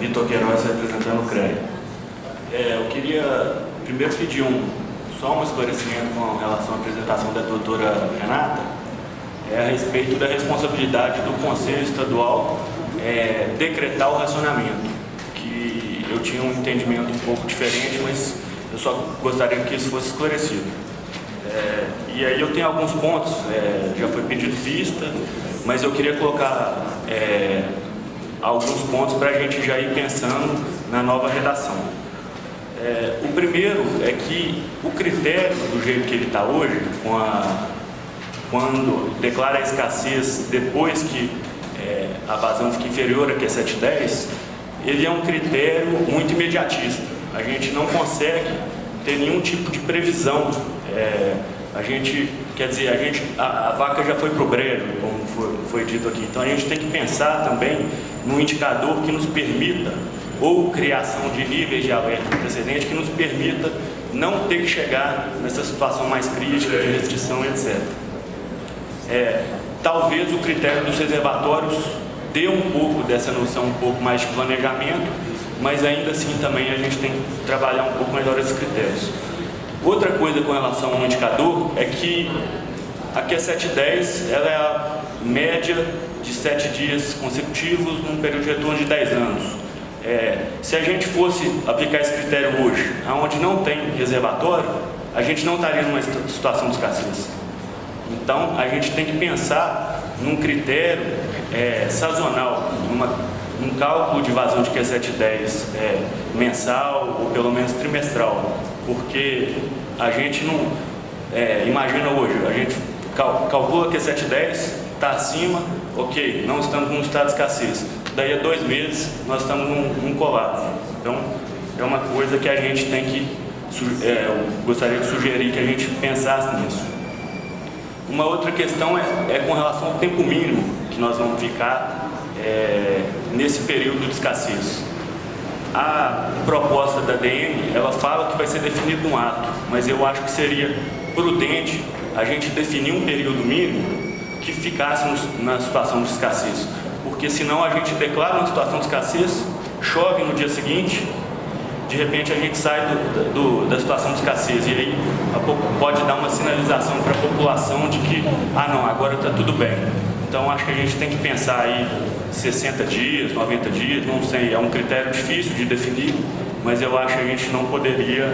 Vitor Queiroz, representando o CREA. Eu queria primeiro pedir só um esclarecimento com relação à apresentação da doutora Renata, a respeito da responsabilidade do Conselho Estadual decretar o racionamento, que eu tinha um entendimento um pouco diferente, mas eu só gostaria que isso fosse esclarecido. E aí eu tenho alguns pontos, já foi pedido vista, mas eu queria colocar alguns pontos para a gente já ir pensando na nova redação. O primeiro é que o critério do jeito que ele está hoje, quando declara a escassez depois que a vazão fica inferior a Q710, ele é um critério muito imediatista. A gente não consegue ter nenhum tipo de previsão. A vaca já foi para o brejo, como foi dito aqui. Então a gente tem que pensar também num indicador que nos permita, ou criação de níveis de alerta antecedente, que nos permita não ter que chegar nessa situação mais crítica de restrição, etc. Talvez o critério dos reservatórios dê um pouco dessa noção, um pouco mais de planejamento, mas ainda assim também a gente tem que trabalhar um pouco melhor esses critérios. Outra coisa com relação ao indicador é que a Q710 ela é a média de 7 dias consecutivos num período de retorno de 10 anos. Se a gente fosse aplicar esse critério hoje, onde não tem reservatório, a gente não estaria numa situação de escassez. Então, a gente tem que pensar num critério sazonal, num cálculo de vazão de Q710 mensal ou pelo menos trimestral, porque a gente não imagina hoje, a gente calcula que Q710 está acima, ok, não estamos num estado de escassez. Daí a 2 meses nós estamos num colapso. Então é uma coisa que a gente tem que, eu gostaria de sugerir que a gente pensasse nisso. Uma outra questão é com relação ao tempo mínimo que nós vamos ficar nesse período de escassez. A proposta da DM, ela fala que vai ser definido um ato, mas eu acho que seria prudente a gente definir um período mínimo que ficasse na situação de escassez, porque senão a gente declara uma situação de escassez, chove no dia seguinte, de repente a gente sai da situação de escassez e aí pode dar uma sinalização para a população de que, não, agora está tudo bem. Então acho que a gente tem que pensar aí 60 dias, 90 dias, não sei, é um critério difícil de definir, mas eu acho que a gente não poderia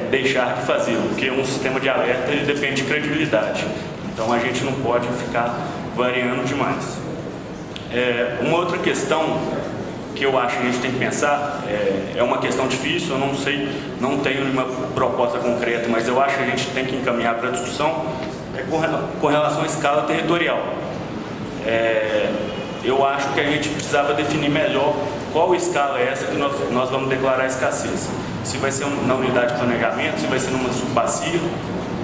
deixar de fazer, porque um sistema de alerta ele depende de credibilidade. Então a gente não pode ficar variando demais. Uma outra questão que eu acho que a gente tem que pensar, é uma questão difícil, eu não sei, não tenho nenhuma proposta concreta, mas eu acho que a gente tem que encaminhar para a discussão, com relação à escala territorial. Eu acho que a gente precisava definir melhor qual escala é essa que nós vamos declarar a escassez. Se vai ser na unidade de planejamento, se vai ser numa subbacia,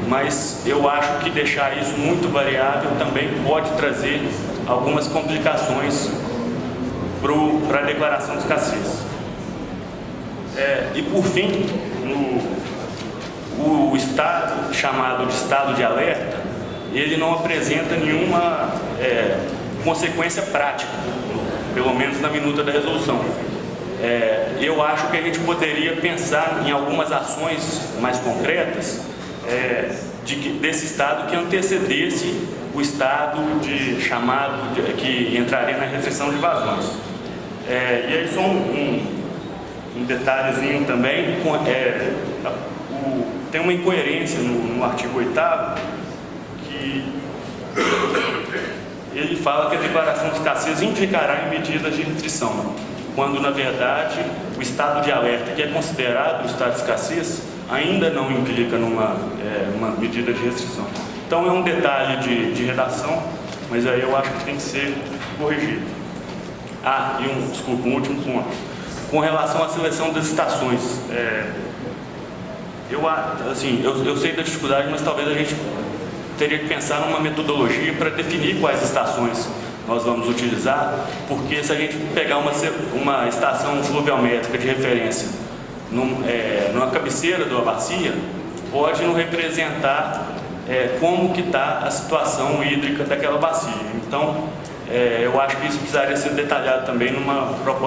mas eu acho que deixar isso muito variável também pode trazer algumas complicações para a declaração de escassez. E por fim, o estado chamado de estado de alerta, ele não apresenta nenhuma consequência prática, pelo menos na minuta da resolução. Eu acho que a gente poderia pensar em algumas ações mais concretas desse estado que antecedesse o estado que entraria na restrição de vazões. E aí só um detalhezinho também, tem uma incoerência no artigo 8º, que ele fala que a declaração de escassez implicará em medidas de restrição, quando na verdade o estado de alerta, que é considerado o estado de escassez, ainda não implica numa uma medida de restrição. Então é um detalhe de redação, mas aí eu acho que tem que ser corrigido. Um último ponto. Com relação à seleção das estações, eu sei da dificuldade, mas talvez a gente teria que pensar numa metodologia para definir quais estações nós vamos utilizar, porque se a gente pegar uma estação fluviométrica de referência numa cabeceira de uma bacia, pode não representar como que está a situação hídrica daquela bacia. Então, eu acho que isso precisaria ser detalhado também numa proposta